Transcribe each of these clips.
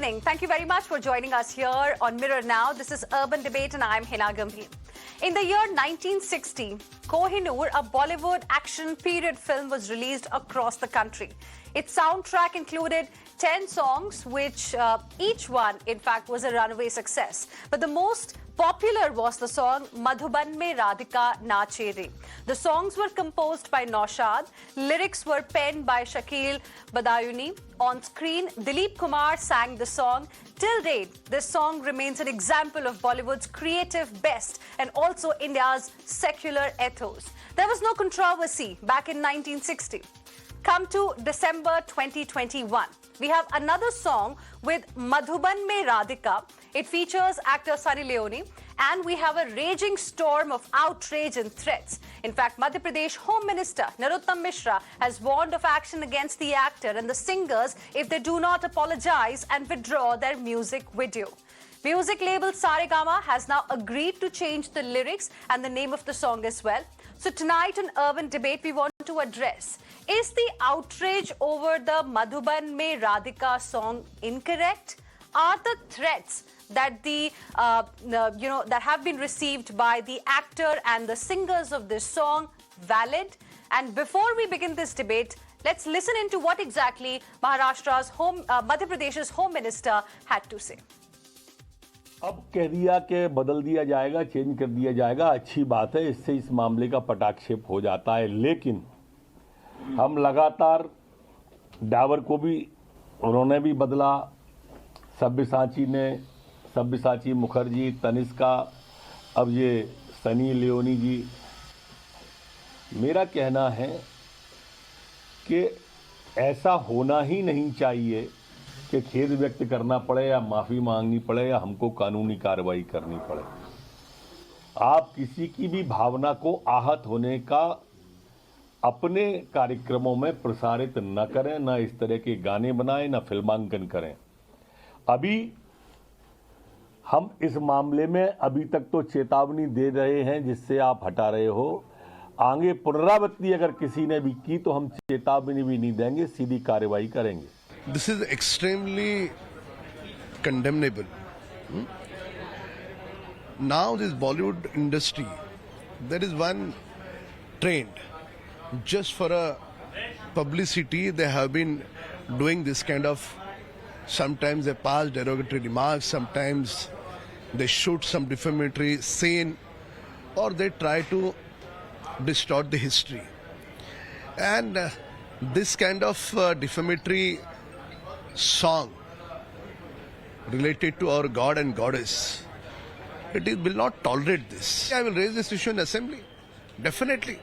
evening. Thank you very much for joining us here on Mirror Now. This is Urban Debate and I'm Hina Gambhir. In the year 1960, Kohinoor, a Bollywood action period film, was released across the country. Its soundtrack included 10 songs, which each one, in fact, was a runaway success. But the most popular was the song Madhuban Mein Radhika Naache Re. The songs were composed by Naushad. Lyrics were penned by Shakil Badayuni. On screen, Dilip Kumar sang the song. Till date, this song remains an example of Bollywood's creative best and also India's secular ethos. There was no controversy back in 1960. Come to December 2021. We have another song with Madhuban Mein Radhika. It features actor Sunny Leone, and we have a raging storm of outrage and threats. In fact, Madhya Pradesh Home Minister Narottam Mishra has warned of action against the actor and the singers if they do not apologize and withdraw their music video. Music label Saregama has now agreed to change the lyrics and the name of the song as well. So tonight on Urban Debate, we want to address, is the outrage over the Madhuban Mein Radhika song incorrect? Are the threats that that have been received by the actor and the singers of this song valid? And before we begin this debate, let's listen into what exactly Madhya Pradesh's Home Minister had to say. अब कह दिया कि बदल दिया जाएगा, change कर दिया जाएगा, अच्छी बात है, इससे इस मामले का पटाक्षेप हो जाता है। लेकिन हम लगातार डावर को भी उन्होंने भी बदला, सब्यसाची मुखर्जी, तनिष्का, अब ये सनी लियोनी जी। मेरा कहना है कि ऐसा होना ही नहीं चाहिए कि खेद व्यक्त करना पड़े या माफी मांगनी पड़े या हमको कानूनी कार्रवाई करनी पड़े। आप किसी की भी भावना को आहत होने का अपने कार्यक्रमों में प्रसारित न करें, न इस तरह के गाने बनाएं, न फिल्मांकन करें। अभी हम इस मामले में अभी तक तो चेतावनी दे रहे हैं जिससे आप हटा रहे हो। आगे पुनरावृत्ति अगर किसी ने भी की तो हम चेतावनी भी नहीं देंगे, सीधी कार्रवाई करेंगे। This is extremely condemnable. Now this Bollywood industry, there is one trend. Just for a publicity, they have been doing this kind of, sometimes they pass derogatory remarks, sometimes they shoot some defamatory scene, or they try to distort the history. And this kind of defamatory song related to our God and Goddess, will not tolerate this. I will raise this issue in assembly, definitely.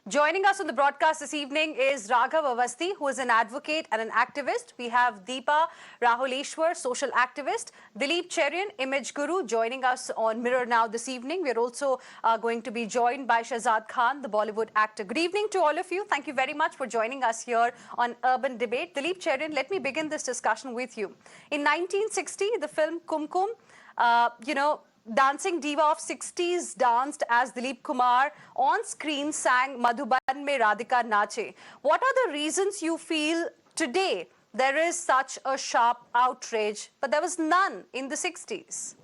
Joining us on the broadcast this evening is Raghav Avasthi, who is an advocate and an activist. We have Deepa Rahuleshwar, social activist. Dilip Cherian, image guru, joining us on Mirror Now this evening. We're also going to be joined by Shahzad Khan, the Bollywood actor. Good evening to all of you. Thank you very much for joining us here on Urban Debate. Dilip Cherian, let me begin this discussion with you. In 1960, the film Kumkum, dancing diva of 60s danced as Dilip Kumar, on screen sang Madhuban Mein Radhika Naache. What are the reasons you feel today there is such a sharp outrage, but there was none in the 60s?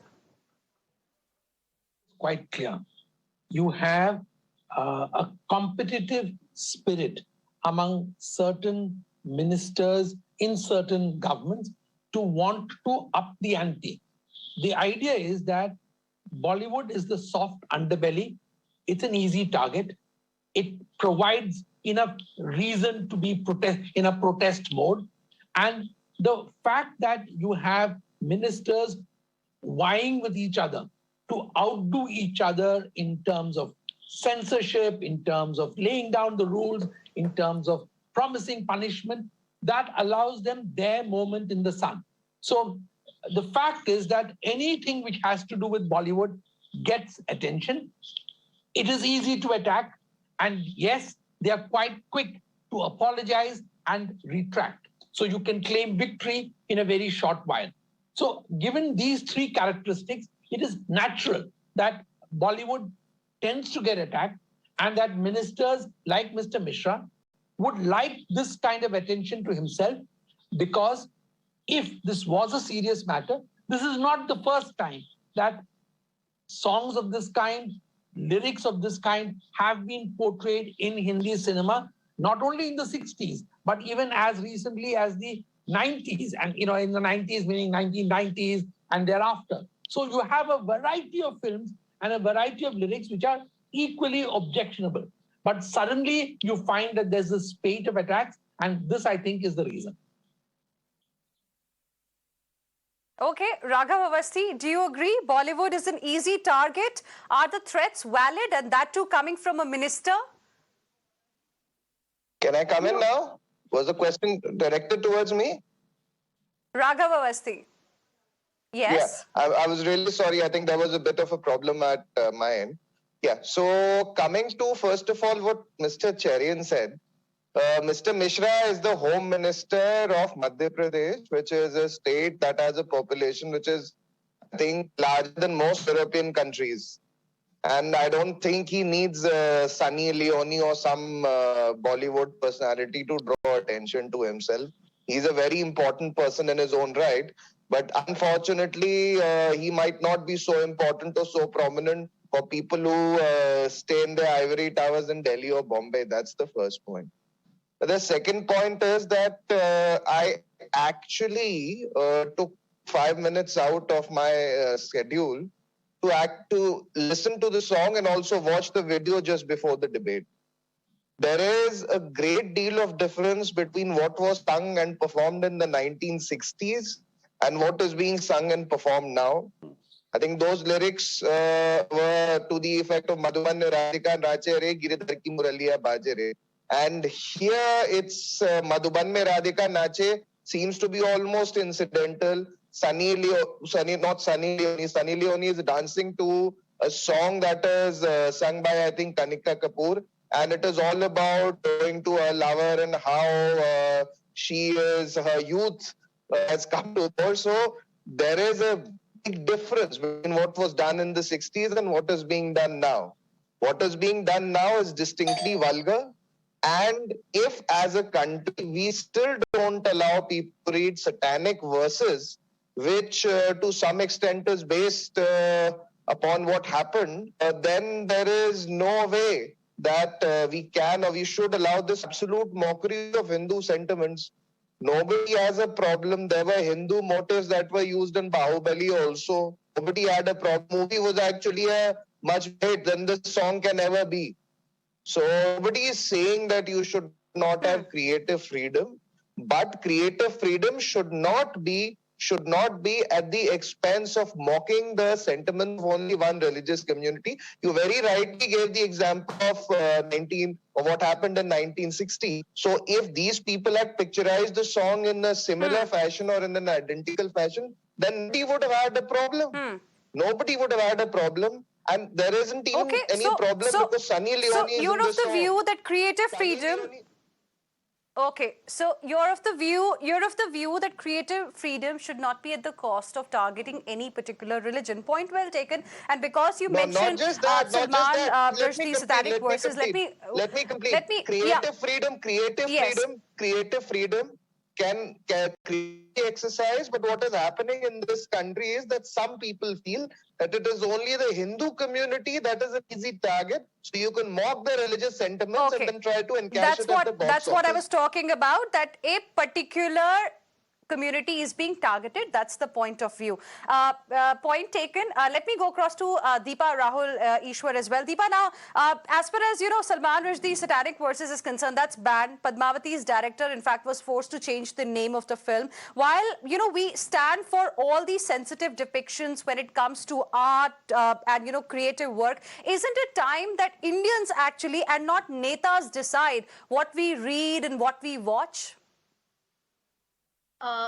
Quite clear. You have a competitive spirit among certain ministers in certain governments to want to up the ante. The idea is that Bollywood is the soft underbelly. It's an easy target. It provides enough reason to be in a protest mode. And the fact that you have ministers vying with each other to outdo each other in terms of censorship, in terms of laying down the rules, in terms of promising punishment, that allows them their moment in the sun. So the fact is that anything which has to do with Bollywood gets attention. It is easy to attack. And yes, they are quite quick to apologize and retract. So you can claim victory in a very short while. So given these three characteristics, it is natural that Bollywood tends to get attacked and that ministers like Mr. Mishra would like this kind of attention to himself, because if this was a serious matter, this is not the first time that songs of this kind, lyrics of this kind have been portrayed in Hindi cinema, not only in the 60s, but even as recently as the 90s, and in the 90s, meaning 1990s and thereafter. So you have a variety of films and a variety of lyrics which are equally objectionable. But suddenly you find that there's a spate of attacks, and this, I think, is the reason. Okay, Raghav Awasthi, do you agree Bollywood is an easy target? Are the threats valid, and that too coming from a minister? Can I come in now? Was the question directed towards me? Raghav Awasthi. Yes. Yeah, I was really sorry. I think there was a bit of a problem at my end. Yeah, so coming to, first of all, what Mr. Cherian said, Mr. Mishra is the Home Minister of Madhya Pradesh, which is a state that has a population which is, I think, larger than most European countries. And I don't think he needs Sunny Leone or some Bollywood personality to draw attention to himself. He's a very important person in his own right. But unfortunately, he might not be so important or so prominent for people who stay in the ivory towers in Delhi or Bombay. That's the first point. The second point is that I actually took 5 minutes out of my schedule to listen to the song and also watch the video just before the debate. There is a great deal of difference between what was sung and performed in the 1960s and what is being sung and performed now. I think those lyrics were to the effect of Madhuban Radhika Nache Re Giridhar Ki Muraliya Baje Re. And here it's Madhuban Mein Radhika Nache seems to be almost incidental. Sunny Leone is dancing to a song that is sung by, I think, Kanika Kapoor. And it is all about going to her lover and how her youth has come to her. So there is a big difference between what was done in the 60s and what is being done now. What is being done now is distinctly vulgar. And if as a country we still don't allow people to read satanic verses, which to some extent is based upon what happened, then there is no way that we can or we should allow this absolute mockery of Hindu sentiments. Nobody has a problem. There were Hindu motifs that were used in Bahubali also. Nobody had a problem. The movie was actually a much better than the song can ever be. So nobody is saying that you should not have creative freedom, but creative freedom should not be at the expense of mocking the sentiment of only one religious community. You very rightly gave the example of what happened in 1960. So if these people had picturized the song in a similar fashion or in an identical fashion, then nobody would have had a problem. Nobody would have had a problem. And there isn't even any problem because Sunny Leone is you're in of the view that creative freedom. Okay, so you're of the view that creative freedom should not be at the cost of targeting any particular religion. Point well taken. And because you mentioned Salman Rushdie's satanic verses, let me complete. Creative freedom can be exercised, but what is happening in this country is that some people feel that it is only the Hindu community that is an easy target, so you can mock the religious sentiments and then try to encash it at the box That's what I office. was talking about, that a particular community is being targeted. That's the point of view. Point taken. Let me go across to Deepa Rahul Ishwar as well. Deepa, now, as far as, Salman Rushdie's satanic verses is concerned, that's banned. Padmavati's director, in fact, was forced to change the name of the film. While, we stand for all these sensitive depictions when it comes to art and, creative work, isn't it time that Indians actually, and not netas, decide what we read and what we watch?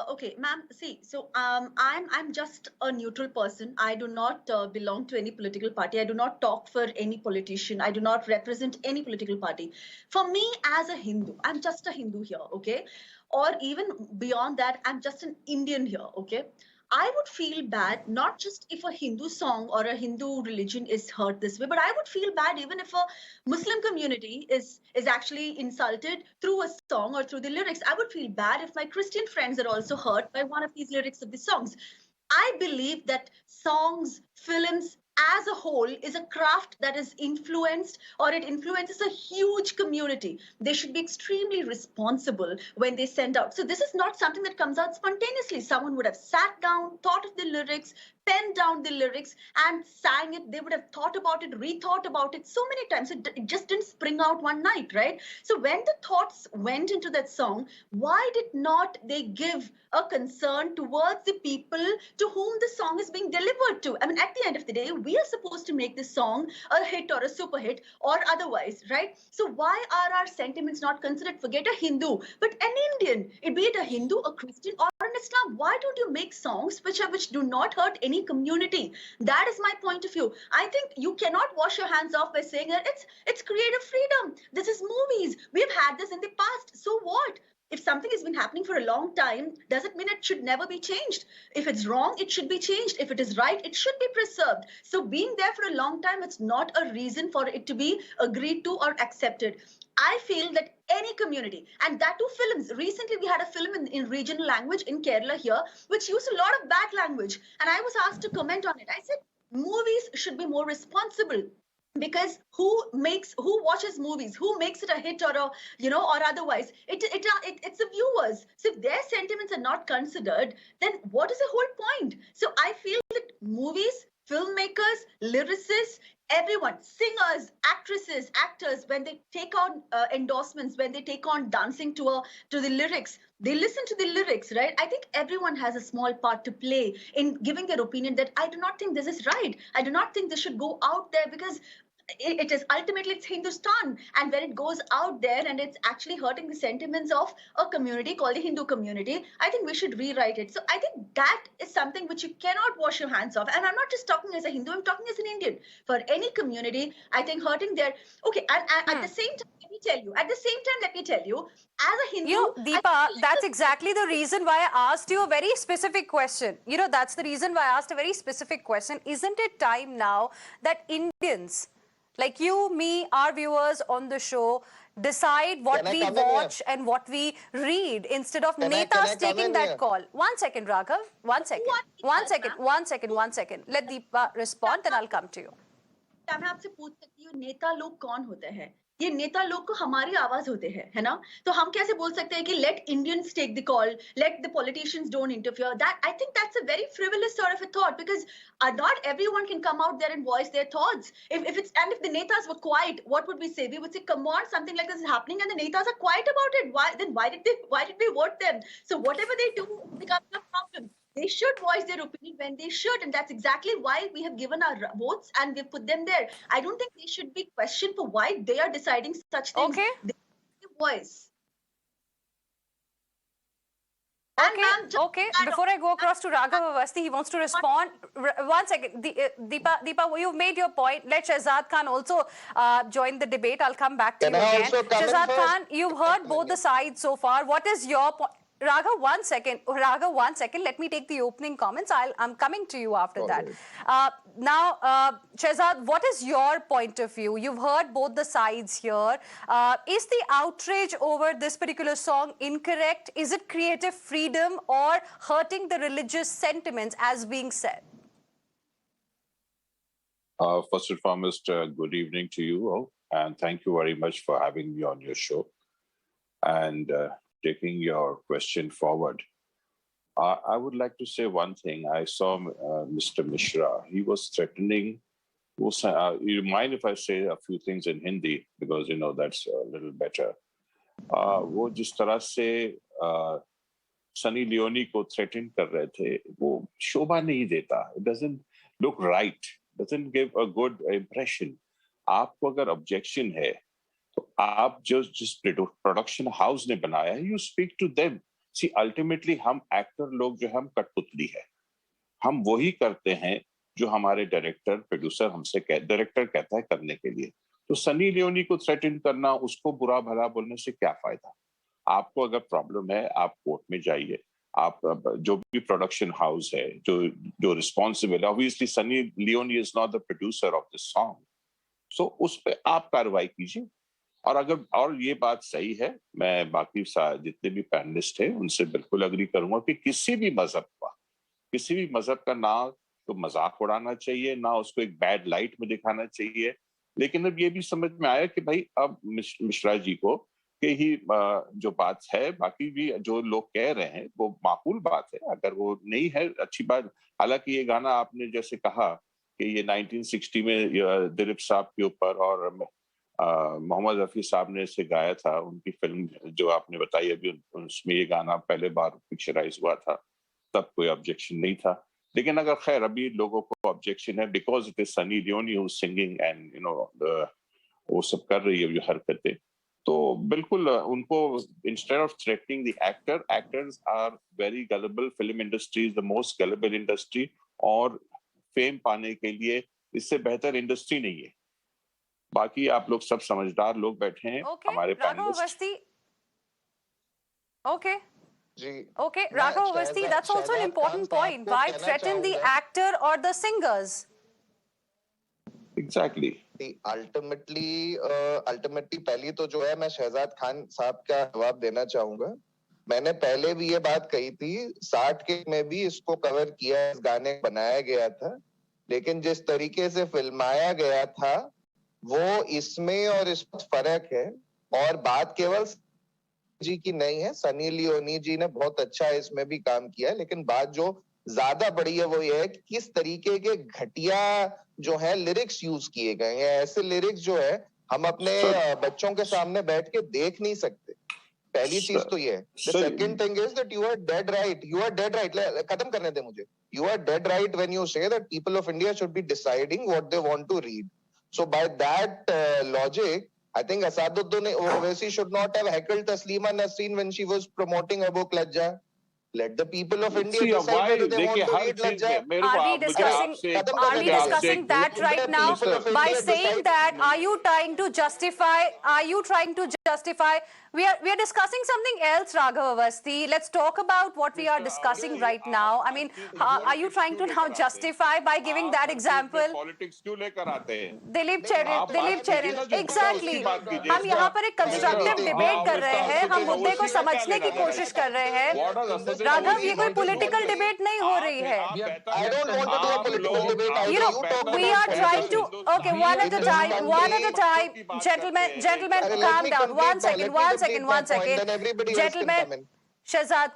Okay, ma'am. See, so I'm just a neutral person. I do not belong to any political party. I do not talk for any politician. I do not represent any political party. For me, as a Hindu, I'm just a Hindu here, okay? Or even beyond that, I'm just an Indian here, okay? I would feel bad, not just if a Hindu song or a Hindu religion is hurt this way, but I would feel bad even if a Muslim community is actually insulted through a song or through the lyrics. I would feel bad if my Christian friends are also hurt by one of these lyrics of the songs. I believe that songs, films, as a whole is a craft that is influenced or it influences a huge community. They should be extremely responsible when they send out. So this is not something that comes out spontaneously. Someone would have sat down, thought of the lyrics, penned down the lyrics and sang it. They would have thought about it, rethought about it so many times. It just didn't spring out one night, right? So when the thoughts went into that song, why did not they give a concern towards the people to whom the song is being delivered to? I mean, at the end of the day, we are supposed to make this song a hit or a super hit or otherwise, right? So why are our sentiments not considered? Forget a Hindu, but an Indian, be it a Hindu, a Christian, or an Islam. Why don't you make songs which do not hurt any community? That is my point of view. I think you cannot wash your hands off by saying that it's creative freedom. This is movies. We've had this in the past. So what? If something has been happening for a long time, does it mean it should never be changed? If it's wrong, it should be changed. If it is right, it should be preserved. So being there for a long time, it's not a reason for it to be agreed to or accepted. I feel that any community, and that too films. Recently, we had a film in regional language in Kerala here, which used a lot of bad language. And I was asked to comment on it. I said, movies should be more responsible. Because who watches movies, who makes it a hit or or otherwise, it's the viewers. So if their sentiments are not considered, then what is the whole point? So I feel that movies, filmmakers, lyricists, everyone, singers, actresses, actors, when they take on endorsements, when they take on dancing to the lyrics, they listen to the lyrics, right? I think everyone has a small part to play in giving their opinion that I do not think this is right. I do not think this should go out there because it is ultimately it's Hindustan, and when it goes out there and it's actually hurting the sentiments of a community called the Hindu community, I think we should rewrite it. So I think that is something which you cannot wash your hands off. And I'm not just talking as a Hindu, I'm talking as an Indian. For any community, I think hurting their and at the same time, let me tell you, as a Hindu, Deepa, that's exactly the reason why I asked you a very specific question. That's the reason why I asked a very specific question. Isn't it time now that Indians, like you, me, our viewers on the show, decide what we watch and what we read instead of netas taking that call? 1 second, Raghav. 1 second. 1 second. 1 second. 1 second. Let Deepa respond, then I'll come to you. मैं आपसे पूछ सकती हूँ नेता लोग कौन होते हैं? ये नेता लोग को हमारी आवाज होते हैं, है ना? तो हम कैसे बोल सकते हैं कि let Indians take the call, let the politicians don't interfere? That I think that's a very frivolous sort of a thought, because not everyone can come out there and voice their thoughts. If the netas were quiet, what would we say? We would say, come on, something like this is happening, and the netas are quiet about it. Why did we vote them? So whatever they do becomes a problem. They should voice their opinion when they should, and that's exactly why we have given our votes and we've put them there. I don't think they should be questioned for why they are deciding such things. Okay. They give voice. Okay. Before I go across to Raghav Awasthi, he wants to respond. 1 second. Deepa, you've made your point. Let Shehzad Khan also join the debate. I'll come back to you again. Shehzad Khan, you've heard both the sides so far. What is your point? Raghav, 1 second. Raghav, 1 second. Let me take the opening comments. I'm coming to you after that. Now, Shehzad, what is your point of view? You've heard both the sides here. Is the outrage over this particular song incorrect? Is it creative freedom or hurting the religious sentiments as being said? First and foremost, good evening to you all. And thank you very much for having me on your show. And taking your question forward. I would like to say one thing. I saw Mr. Mishra. He was threatening. You mind if I say a few things in Hindi? Because, that's a little better. वो जिस तरह से Sunny Leone को threaten कर रहे थे, वो शोभा नहीं देता. It doesn't look right. Doesn't give a good impression. आपको अगर objection है, तो आप जिस प्रोडक्शन हाउस ने बनाया है, you speak to them. See ultimately हम एक्टर लोग जो हम कठपुतली है, हम वही करते हैं जो हमारे डायरेक्टर प्रोड्यूसर डायरेक्टर कहता है करने के लिए. तो सनी लियोनी को थ्रेटन करना, उसको बुरा भला बोलने से क्या फायदा? आपको अगर प्रॉब्लम है, आप कोर्ट में जाइए, आप जो भी प्रोडक्शन हाउस है जो रिस्पॉन्सिबल है, obviously Sunny Leone is not the producer of this song, so उस पर आप कार्रवाई कीजिए। और ये बात सही है, मैं बाकी जितने भी पैनलिस्ट हैं उनसे बिल्कुल अग्री करूंगा कि किसी भी मजहब का ना तो मजाक उड़ाना चाहिए, ना उसको एक बैड लाइट में दिखाना चाहिए। लेकिन अब ये भी समझ में आया कि भाई अब मिश्रा जी को कि ही जो बात है, बाकी भी जो लोग कह रहे हैं वो माकूल बात है, अगर वो नहीं है अच्छी बात। हालांकि ये गाना आपने जैसे कहा कि ये 1960 में दिलीप साहब के ऊपर और मोहम्मद रफी साहब ने इसे गाया था, उनकी फिल्म जो आपने बताई अभी उसमें ये गाना पहले बार पिक्चराइज हुआ था, तब कोई ऑब्जेक्शन नहीं था। लेकिन अगर खैर अभी लोगों को ऑब्जेक्शन है because it is Sunny Leone who singing and वो सब कर रही है जो हरकतें, तो बिल्कुल उनको instead of threatening the actors are very gullible, film industry is the most gullible industry, और फेम पाने के लिए इससे बेहतर इंडस्ट्री नहीं है। बाकी आप लोग सब समझदार लोग बैठे हैं हमारे panelist. Okay, Raghav Awasthi, that's also an important point. Why threaten the actor or the singers? Exactly. Ultimately पहली तो जो है मैं शहजाद खान साहब का जवाब देना चाहूंगा। मैंने पहले भी ये बात कही थी, 60 के में भी इसको कवर किया, इस गाने को बनाया गया था, लेकिन जिस तरीके से फिल्माया गया था वो इसमें और इसमें फर्क है। और बात केवल जी की नहीं है, सनी लियोनी जी ने बहुत अच्छा इसमें भी काम किया है, लेकिन बात जो ज्यादा बड़ी है वो ये है कि किस तरीके के घटिया जो है लिरिक्स यूज किए गए हैं। ऐसे लिरिक्स जो है हम अपने बच्चों के सामने बैठ के देख नहीं सकते। पहली चीज तो ये है। The second thing is that you are dead right. You are dead right. खत्म करने दे मुझे। You are dead right when you say that people of India should be deciding what they want to read. So by that logic, I think Asaduddin Owaisi should not have heckled Taslima Nasreen when she was promoting her book Lajja. Let the people of India decide whether they want to read Lajja. Are we discussing that right now by saying that? Are you trying to justify? We are discussing something else, Raghav Awasthi. Let's talk about what we are discussing right now. I mean, are you trying to now justify by giving that example? Politics क्यों लेकर आते हैं? Dilip चेरिन, exactly. हम यहाँ पर एक constructive debate कर रहे हैं, हम मुद्दे को समझने की कोशिश कर रहे हैं। राघव, ये कोई पॉलिटिकल डिबेट नहीं हो रही है। I don't want to do a political debate. You know, we are trying to. Okay, one at a time. Gentlemen, calm down. One second. Gentlemen, Shahzad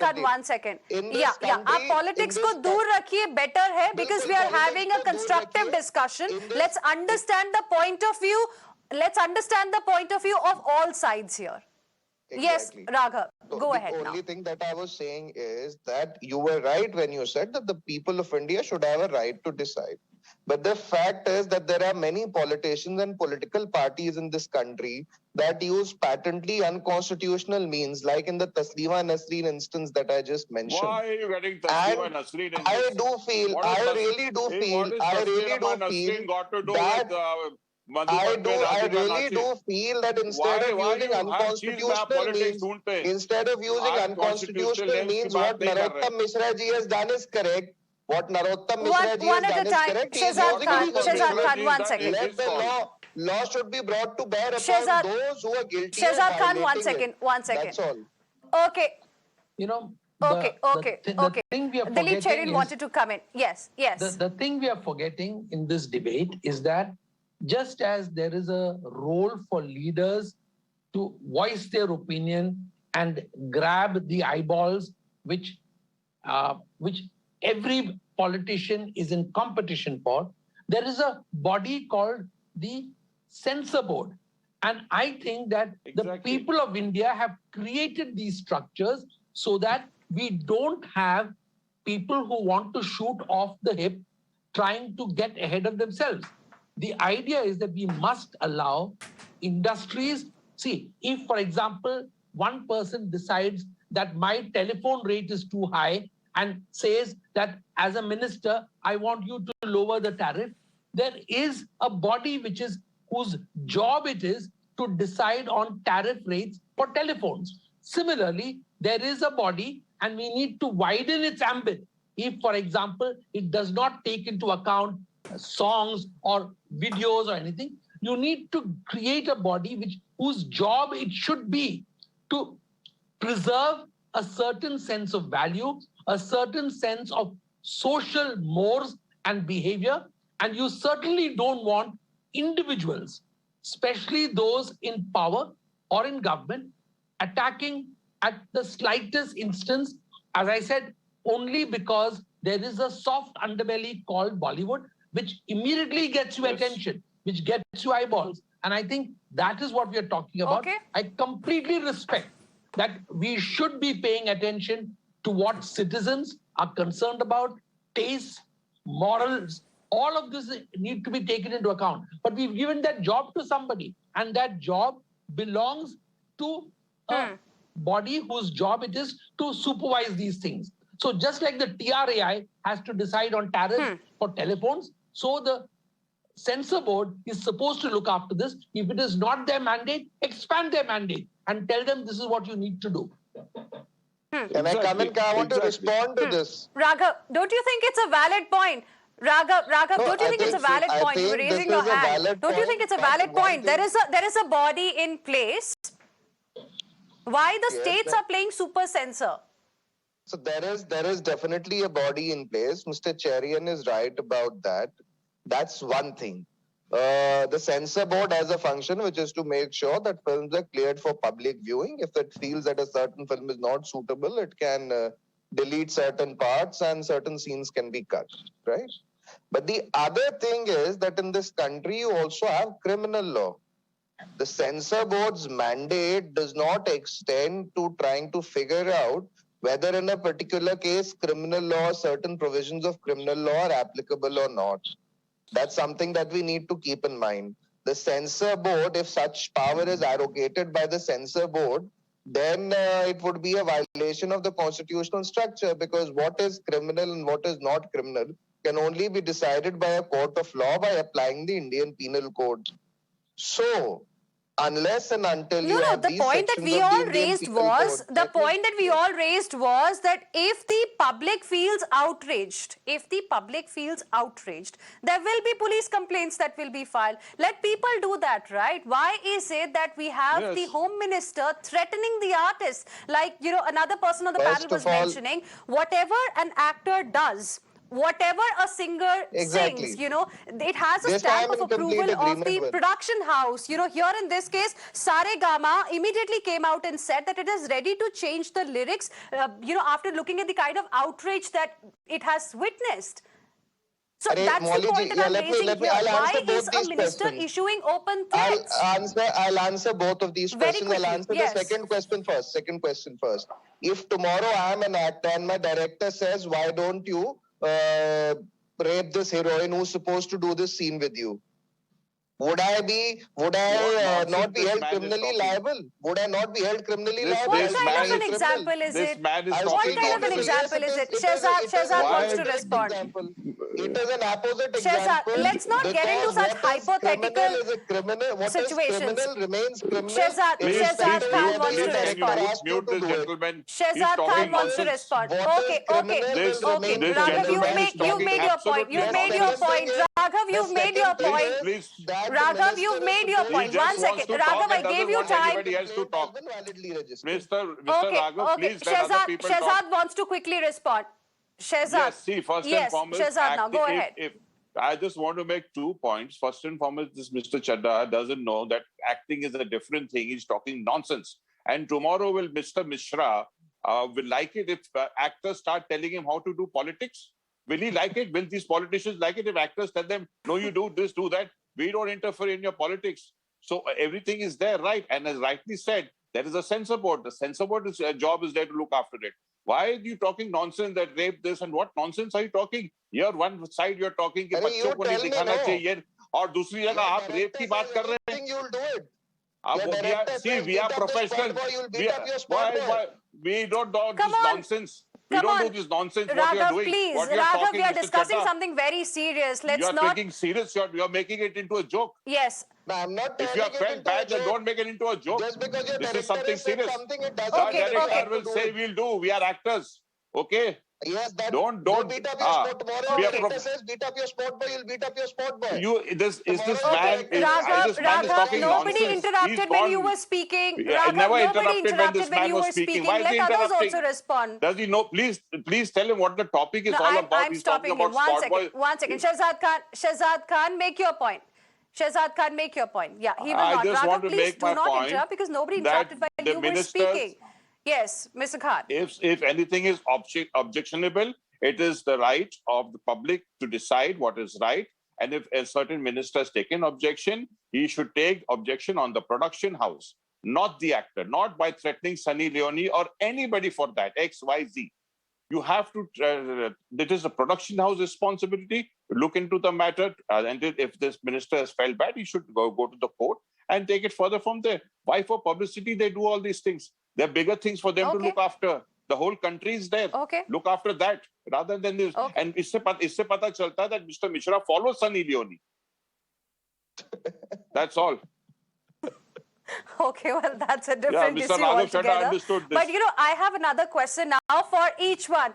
Khan, 1 second. Yeah. आप politics को दूर रखिए, better है, because we are having a constructive discussion. Let's understand the point of view. Let's understand the point of view of all sides here. Exactly. Yes, Raghav, go ahead now. The only thing that I was saying is that you were right when you said that the people of India should have a right to decide. But the fact is that there are many politicians and political parties in this country that use patently unconstitutional means, like in the Taslima Nasreen instance that I just mentioned. Why are you getting Taslima Nasreen in this? I really do feel that I really do feel that instead of using unconstitutional means, what Narottam Mishra ji has done is correct. What Narottam Mishra ji has done is correct. Shahzad Khan, 1 second. Let the law should be brought to bear upon those who are guilty. Shahzad Khan, 1 second. That's all. Okay. You know. Okay. Thing we are Dilip Cherin wanted to come in. Yes. The thing we are forgetting in this debate is that just as there is a role for leaders to voice their opinion and grab the eyeballs, which every politician is in competition for, there is a body called the censor board. And I think that the people of India have created these structures so that we don't have people who want to shoot off the hip trying to get ahead of themselves. The idea is that we must allow industries. See, if, for example, one person decides that my telephone rate is too high and says that as a minister, I want you to lower the tariff, there is a body whose job it is to decide on tariff rates for telephones. Similarly, there is a body and we need to widen its ambit. If, for example, it does not take into account songs or videos or anything, you need to create a body whose job it should be to preserve a certain sense of value, a certain sense of social mores and behavior. And you certainly don't want individuals, especially those in power or in government, attacking at the slightest instance, as I said, only because there is a soft underbelly called Bollywood, which immediately gets you attention, which gets you eyeballs. And I think that is what we are talking about. Okay. I completely respect that we should be paying attention to what citizens are concerned about, tastes, morals, all of this need to be taken into account. But we've given that job to somebody, and that job belongs to a body whose job it is to supervise these things. So just like the TRAI has to decide on tariffs for telephones, so the censor board is supposed to look after this. If it is not their mandate, expand their mandate and tell them this is what you need to do. Can I come in? I want to respond to this. Raghav, don't you think it's a valid point? Raghav, No, don't you I think it's a think valid I point? You were think raising this your is a hand. valid Don't you think point. it's a valid One point? thing- There is a body in place. Why the Yes, states but- are playing super censor? So there is definitely a body in place. Mr. Cherian is right about that. That's one thing. The censor board has a function which is to make sure that films are cleared for public viewing. If it feels that a certain film is not suitable, it can delete certain parts and certain scenes can be cut, right? But the other thing is that in this country, you also have criminal law. The censor board's mandate does not extend to trying to figure out whether in a particular case criminal law, certain provisions of criminal law are applicable or not. That's something that we need to keep in mind. The censor board, if such power is arrogated by the censor board, then it would be a violation of the constitutional structure, because what is criminal and what is not criminal can only be decided by a court of law by applying the Indian Penal Code. So, unless and until you No, have the these point that sections we of the all Indian raised Penal was, Code, the let me- point that we all raised was that if the public feels outraged, there will be police complaints that will be filed. Let people do that, right? Why is it that we have the Yes. Home Minister threatening the artists? Like, another person on the First panel was of all- mentioning, whatever an actor does, whatever a singer Exactly. sings, it has a This stamp I'm of in complete approval of agreement the with. production house. Here in this case, Saregama immediately came out and said that it is ready to change the lyrics, after looking at the kind of outrage that it has witnessed. So Arey, that's the Molly point ji, that I'm let me- raising let me- here. I'll Why answer both is a these minister questions. issuing open threats? I'll answer both of these Very questions. I'll quickly, answer yes. the second question first. If tomorrow I'm an actor and my director says, why don't you rape this heroine who's supposed to do this scene with you? Would I What not be nonsense held this man is criminally talking. liable? Would I not be held criminally This- liable? What this as kind man of an a criminal? example is This it? man is I'll What talking speak kind of an honestly. nonsense. example is it? It is Shehzad Why- wants to incorrect respond. example. It is an opposite Shehzad, example. let's not get into because such what is hypothetical criminal is a criminal. What is situations. criminal remains criminal. Shehzad irrespective Khan of wants to whether the respond. director asked you Mute to this do it. gentleman. Shehzad He's talking Khan wants to nonsense. respond. What is Okay. criminal This- will Okay, remain this Raghav, criminal. gentleman is you've made talking your point. absolute You've made your nonsense. point. Raghav, you've made your point. Please. Raghav, you've made your He point. just One wants second. to talk Raghav, I and gave doesn't you want time. anybody else to talk. Mr. Okay, Raghav, please let other people talk. Shehzad wants to quickly respond. Shehzad. Yes, see, first and Yes, foremost, Shehzad, now go ahead. if I just want to make 2 points. First and foremost, this Mr. Chadha doesn't know that acting is a different thing. He's talking nonsense. And tomorrow will Mr. Mishra will like it if actors start telling him how to do politics? Will he like it? Will these politicians like it if actors tell them, no, you do this, do that? We don't interfere in your politics. So everything is there, right? And as rightly said, there is a censor board. The censor board's job is there to look after it. Why are you talking nonsense that rape this and what nonsense are you talking? Here one side you're talking कि अरे, बच्चों you को नहीं tell me, दिखाना no. चाहिए और दूसरी जगह आप रेप की बात कर रहे हैं. Anything you'll do it. अब Your we are, director see, says, we are beat up the spot professionals. boy, you'll beat We up your are, spot boy. we don't do this Come on. nonsense. We Come don't on. do this nonsense what you're Raghav, doing. please. What you're Raghav, talking, we are Mr. discussing Chadha. something very serious. Let's You're not. taking serious. You're making it into a joke. Yes. No, I'm not If you turning have it felt into a bad, then joke. don't make it into a joke. Just because your This director is something has said serious. something, it doesn't Our Okay, mean director you have will to do say it. we'll do. We are actors. Okay? Yes, that Don't beat up your sport tomorrow. be Your a director says beat up your sport boy, you'll beat up your sport boy. This Tomorrow man your director this man is Raghav, talking nobody nonsense. interrupted He's when you gone. were speaking. Yeah, I Raghav, never nobody interrupted when this when man you was were speaking. Why is he Let others interrupting? also respond. Does he know? Please tell him what the topic is No, all about. I'm He's talking stopping him. about sport boy. One second. Shahzad Khan, make your point. Shahzad Khan, make your point. Yeah, he will I not. just Raghav, want to please make do my not point interrupt because nobody that interrupted when the you were ministers- speaking. Yes, Mr. Khan. If anything is objectionable, it is the right of the public to decide what is right. And if a certain minister has taken objection, he should take objection on the production house, not the actor, not by threatening Sunny Leone or anybody for that, X, Y, Z. You have to, it is a production house responsibility to look into the matter. And if this minister has felt bad, he should go to the court and take it further from there. Why for publicity they do all these things? There are bigger things for them to look after. The whole country is there. Okay. Look after that rather than this. Okay. And isse pata chalta that Mr. Mishra follows Sunny Leone. That's all. Okay, well, that's a different Mr. issue Raghav Chadha altogether. understood this. But, I have another question now for each one.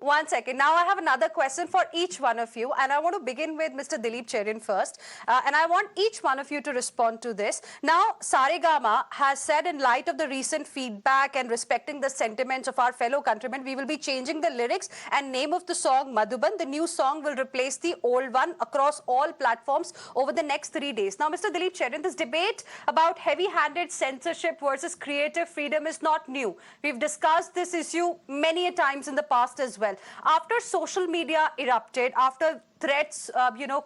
One second. Now I have another question for each one of you. And I want to begin with Mr. Dileep Cherian first. And I want each one of you to respond to this. Now, Saregama has said in light of the recent feedback and respecting the sentiments of our fellow countrymen, we will be changing the lyrics and name of the song Madhuban. The new song will replace the old one across all platforms over the next 3 days. Now, Mr. Dileep Cherian, this debate about heavy-handed censorship versus creative freedom is not new. We've discussed this issue many a times in the past as well. After social media erupted, after threats,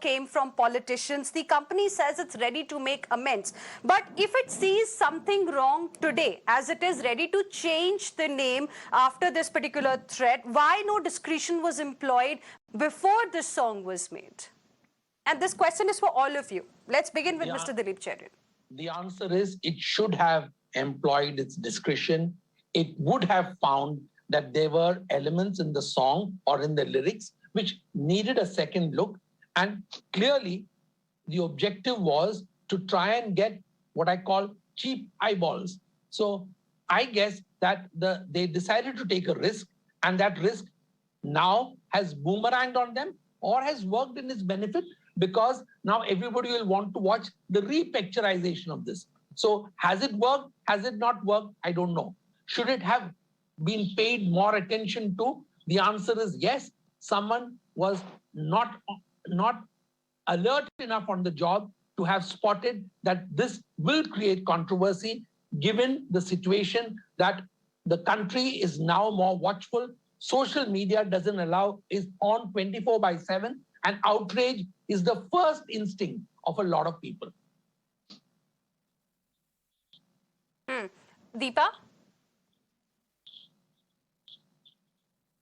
came from politicians, the company says it's ready to make amends. But if it sees something wrong today, as it is ready to change the name after this particular threat, why no discretion was employed before this song was made? And this question is for all of you. Let's begin with Mr. Dileep Cherian. The answer is it should have employed its discretion. It would have found that there were elements in the song or in the lyrics which needed a second look. And clearly, the objective was to try and get what I call cheap eyeballs. So I guess that they decided to take a risk, and that risk now has boomeranged on them or has worked in its benefit, because now everybody will want to watch the repicturization of this. So has it worked? Has it not worked? I don't know. Should it have been paid more attention to? The answer is yes. Someone was not alert enough on the job to have spotted that this will create controversy, given the situation that the country is now more watchful. Social media doesn't allow, is on 24/7, and outrage is the first instinct of a lot of people. Deepa?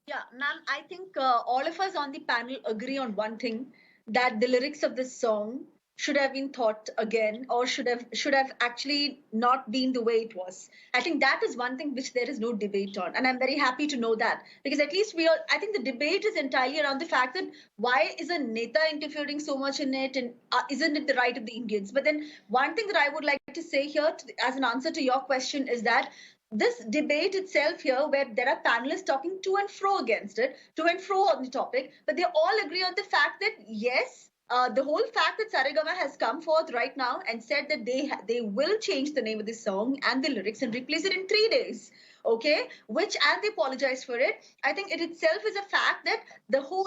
Yeah, ma'am, I think all of us on the panel agree on one thing, that the lyrics of this song should have been thought again, or should have actually not been the way it was. I think that is one thing which there is no debate on, and I'm very happy to know that, because at least I think the debate is entirely around the fact that why is a Neta interfering so much in it, and isn't it the right of the Indians? But then one thing that I would like to say here as an answer to your question is that this debate itself here, where there are panelists talking to and fro on the topic, but they all agree on the fact that yes, the whole fact that Saregama has come forth right now and said that they will change the name of the song and the lyrics and replace it in 3 days, okay, and they apologize for it. I think it itself is a fact that the whole,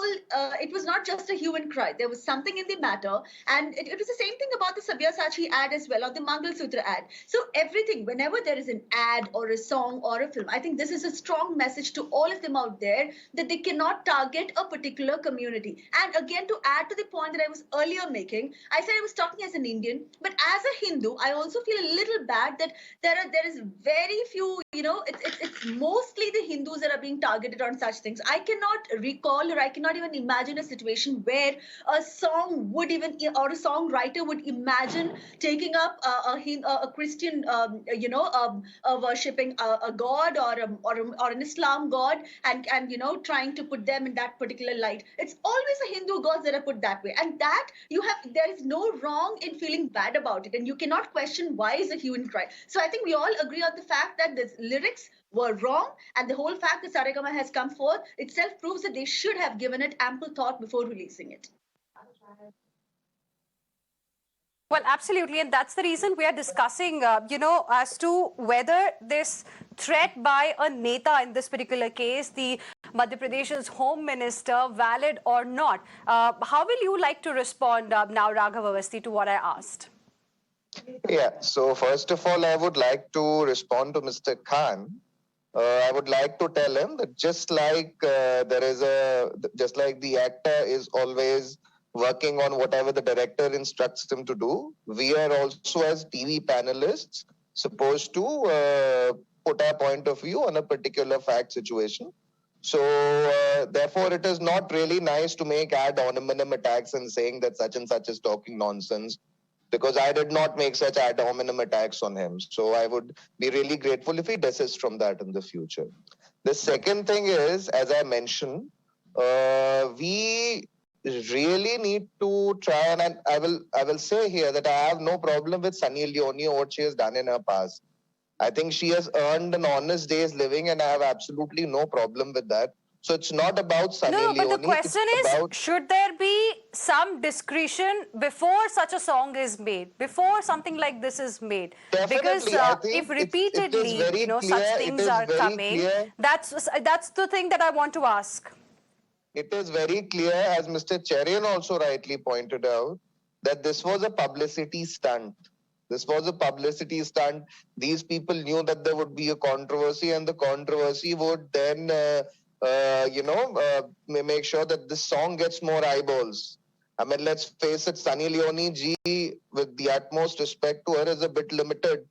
it was not just a hue and cry. There was something in the matter. And it was the same thing about the Sabyasachi ad as well, or the Mangal Sutra ad. So everything, whenever there is an ad or a song or a film, I think this is a strong message to all of them out there that they cannot target a particular community. And again, to add to the point that I was earlier making, I said I was talking as an Indian, but as a Hindu, I also feel a little bad that there is very few, it's mostly the Hindus that are being targeted on such things. I cannot recall, or I cannot even imagine a situation where a song would even, or a songwriter would imagine taking up a Christian, worshipping a god or an Islam god, and trying to put them in that particular light. It's always the Hindu gods that are put that way, and that there is no wrong in feeling bad about it, and you cannot question why is a hue and cry. So I think we all agree on the fact that the lyrics were wrong, and the whole fact that Saregama has come forth itself proves that they should have given it ample thought before releasing it. Well, absolutely. And that's the reason we are discussing, as to whether this threat by a Neta in this particular case, the Madhya Pradesh's Home Minister, valid or not. How will you like to respond now, Raghav Awasthi, to what I asked? Yeah, so first of all, I would like to respond to Mr. Khan. I would like to tell him that just like the actor is always working on whatever the director instructs him to do, we are also as TV panelists supposed to put our point of view on a particular fact situation. So therefore, it is not really nice to make ad hominem attacks and saying that such and such is talking nonsense, because I did not make such ad hominem attacks on him. So I would be really grateful if he desists from that in the future. The second thing is, as I mentioned, we really need to try, and I will say here that I have no problem with Sunny Leone or what she has done in her past. I think she has earned an honest day's living, and I have absolutely no problem with that. So it's not about Sunny Leone. No, but the question is, should there be some discretion before such a song is made, before something like this is made? Definitely, because if repeatedly, such things are coming, that's the thing that I want to ask. It is very clear, as Mr. Cherian also rightly pointed out, that this was a publicity stunt. This was a publicity stunt. These people knew that there would be a controversy, and the controversy would then, make sure that this song gets more eyeballs. I mean, let's face it, Sunny Leone ji, with the utmost respect to her, is a bit limited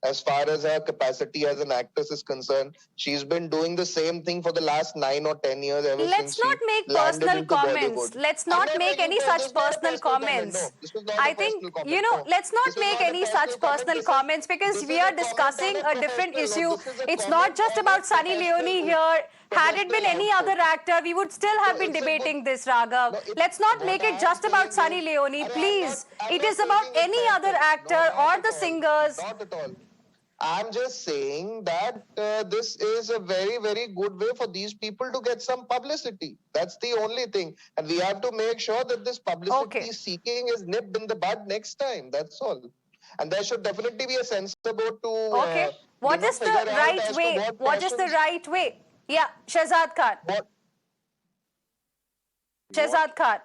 as far as her capacity as an actress is concerned. She's been doing the same thing for the last 9 or 10 years. Let's not make personal comments. Let's not make any such personal comments. I think, let's not make any such personal comments, because we are discussing a different issue. It's not just about Sunny Leone here. Had it been any other actor, we would still have been debating this, Raghav. Let's not make it just about Sunny Leone, please. It is about any other actor or the singers. Not at all. I'm just saying that this is a very, very good way for these people to get some publicity. That's the only thing. And we have to make sure that this publicity seeking is nipped in the bud next time. That's all. And there should definitely be a censor board to... What is the right way? What is the right way? Yeah, Shehzad Khan. Shehzad Khan.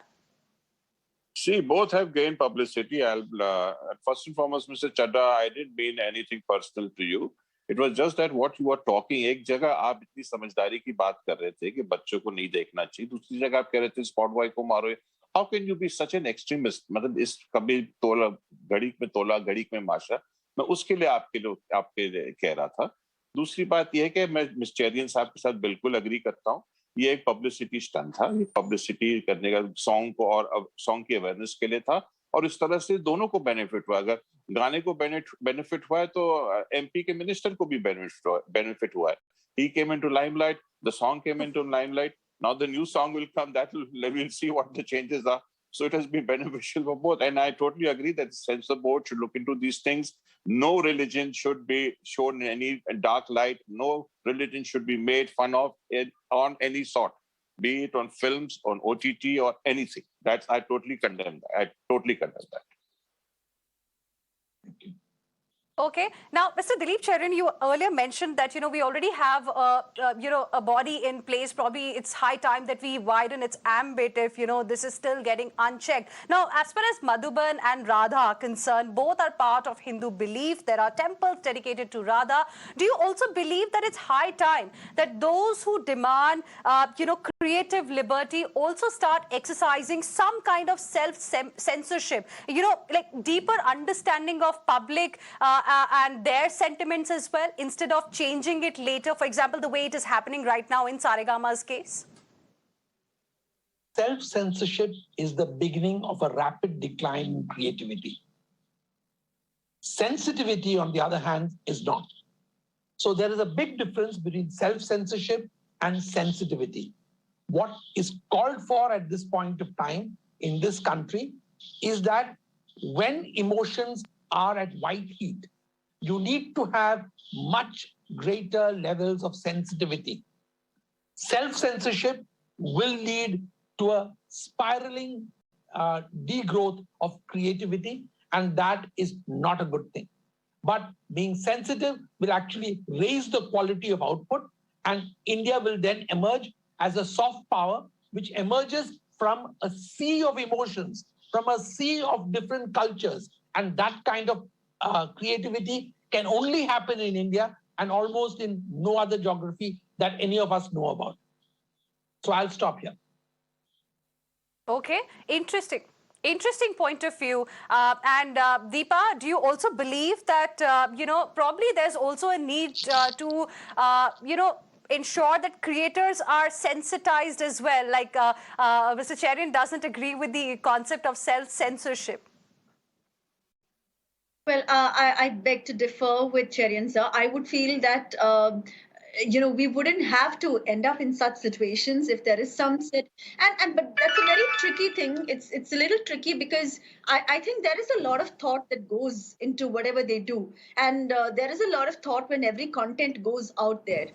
See, both have gained publicity. First and foremost, Mr. Chadha, I didn't mean anything personal to you. It was just that what you were talking, एक जगह आप इतनी समझदारी की बात कर रहे थे कि बच्चों को नहीं देखना चाहिए, दूसरी जगह आप कह रहे थे स्पॉट बॉय को मारो. How can you be such an extremist? मतलब इस कभी तोला घड़ी में तोला, घड़ी में माशा. मैं उसके लिए आपके कह रहा था. दूसरी बात यह है कि मैं मिस चेरियन साहब के साथ बिल्कुल अग्री करता हूँ. ये एक पब्लिसिटी स्टंट था, ये पब्लिसिटी करने का सॉन्ग को और सॉन्ग की अवेयरनेस के लिए था, और इस तरह से दोनों को बेनिफिट हुआ. अगर गाने को बेनिफिट हुआ है तो एमपी के मिनिस्टर को भी बेनिफिट हुआ है. He came into limelight, the song came into limelight. Now the new song will come, we'll see what the changes are. So it has been beneficial for both. And I totally agree that the censor board should look into these things. No religion should be shown in any dark light. No religion should be made fun of on any sort, be it on films, on OTT, or anything. I totally condemn that. I totally condemn that. Thank you. Okay. Now, Mr. Dileep Cherian, you earlier mentioned that, we already have, a body in place. Probably it's high time that we widen its ambit if, this is still getting unchecked. Now, as far as Madhuban and Radha are concerned, both are part of Hindu belief. There are temples dedicated to Radha. Do you also believe that it's high time that those who demand, creative liberty also start exercising some kind of self-censorship, like deeper understanding of public and their sentiments as well, instead of changing it later, for example, the way it is happening right now in Saregama's case? Self-censorship is the beginning of a rapid decline in creativity. Sensitivity, on the other hand, is not. So there is a big difference between self-censorship and sensitivity. What is called for at this point of time in this country is that when emotions are at white heat, you need to have much greater levels of sensitivity. Self-censorship will lead to a spiraling degrowth of creativity, and that is not a good thing. But being sensitive will actually raise the quality of output, and India will then emerge as a soft power which emerges from a sea of emotions, from a sea of different cultures. And that kind of creativity can only happen in India and almost in no other geography that any of us know about. So I'll stop here. Okay, interesting. Interesting point of view. And Deepa, do you also believe that, probably there's also a need to, ensure that creators are sensitized as well? Like Mr. Cherian doesn't agree with the concept of self-censorship. Well, I beg to differ with Cherian sir. I would feel that we wouldn't have to end up in such situations if there is some set but that's a very tricky thing. It's a little tricky because I think there is a lot of thought that goes into whatever they do, and there is a lot of thought when every content goes out there.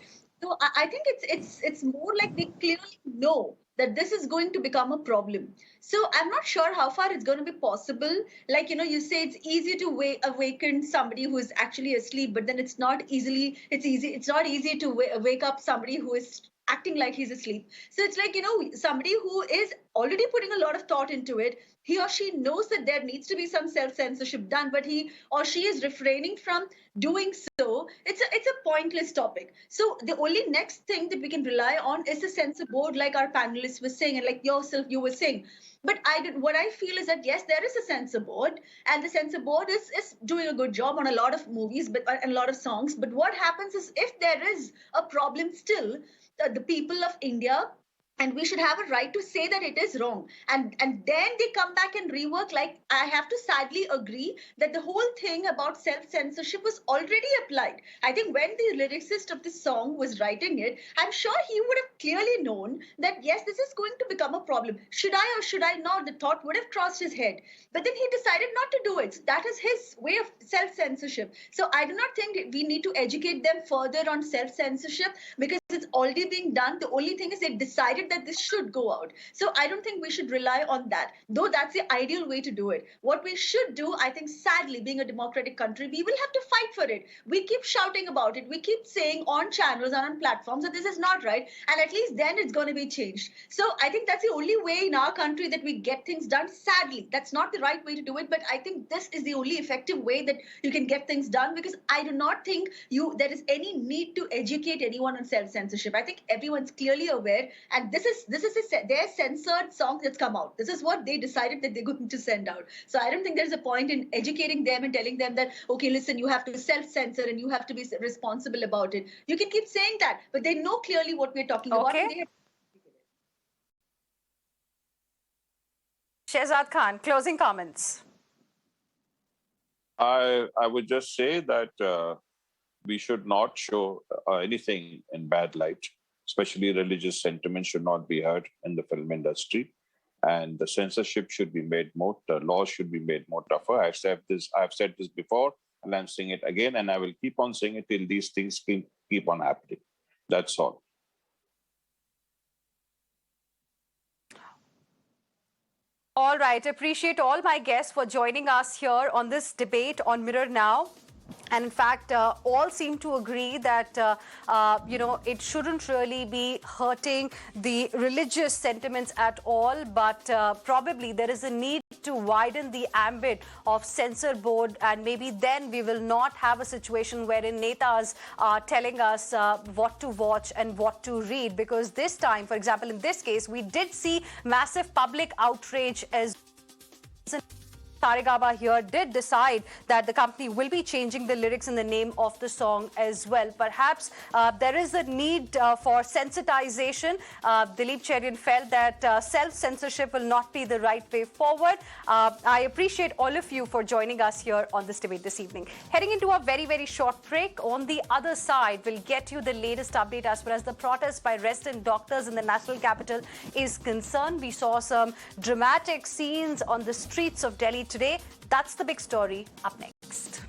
So I think it's more like they clearly know that this is going to become a problem. So I'm not sure how far it's going to be possible. Like, you say it's easy to awaken somebody who is actually asleep, but then it's not easy to wake up somebody who is acting like he's asleep. So it's like, somebody who is already putting a lot of thought into it, he or she knows that there needs to be some self-censorship done, but he or she is refraining from doing so. It's a pointless topic. So the only next thing that we can rely on is the censor board, like our panelists were saying, and like yourself, you were saying. But what I feel is that, yes, there is a censor board, and the censor board is doing a good job on a lot of movies and a lot of songs. But what happens is, if there is a problem still, the people of India, and we should have a right to say that it is wrong. And then they come back and rework. Like, I have to sadly agree that the whole thing about self-censorship was already applied. I think when the lyricist of this song was writing it, I'm sure he would have clearly known that, yes, this is going to become a problem. Should I or should I not? The thought would have crossed his head. But then he decided not to do it. So that is his way of self-censorship. So I do not think we need to educate them further on self-censorship, because it's already being done. The only thing is they decided that this should go out. So I don't think we should rely on that, though that's the ideal way to do it. What we should do, I think, sadly, being a democratic country, we will have to fight for it. We keep shouting about it. We keep saying on channels and on platforms that this is not right. And at least then it's going to be changed. So I think that's the only way in our country that we get things done. Sadly, that's not the right way to do it. But I think this is the only effective way that you can get things done, because I do not think there is any need to educate anyone on self-censorship. I think everyone's clearly aware, and this is their censored song that's come out. This is what they decided that they're going to send out. So I don't think there's a point in educating them and telling them that, okay, listen, you have to self-censor and you have to be responsible about it. You can keep saying that, but they know clearly what we're talking about. Shehzad Khan, closing comments. I would just say that we should not show anything in bad light. Especially religious sentiments should not be heard in the film industry, and the censorship should be made more. The laws should be made more tougher. I've said this before, and I'm saying it again, and I will keep on saying it till these things keep on happening. That's all. All right. Appreciate all my guests for joining us here on this debate on Mirror Now. And in fact, all seem to agree that, it shouldn't really be hurting the religious sentiments at all. But probably there is a need to widen the ambit of censor board. And maybe then we will not have a situation wherein netas are telling us what to watch and what to read. Because this time, for example, in this case, we did see massive public outrage as Saregama here did decide that the company will be changing the lyrics and the name of the song as well. Perhaps there is a need for sensitization. Dileep Cherian felt that self-censorship will not be the right way forward. I appreciate all of you for joining us here on this debate this evening. Heading into a very, very short break. On the other side, we'll get you the latest update as far as the protest by resident doctors in the national capital is concerned. We saw some dramatic scenes on the streets of Delhi today. That's the big story up next.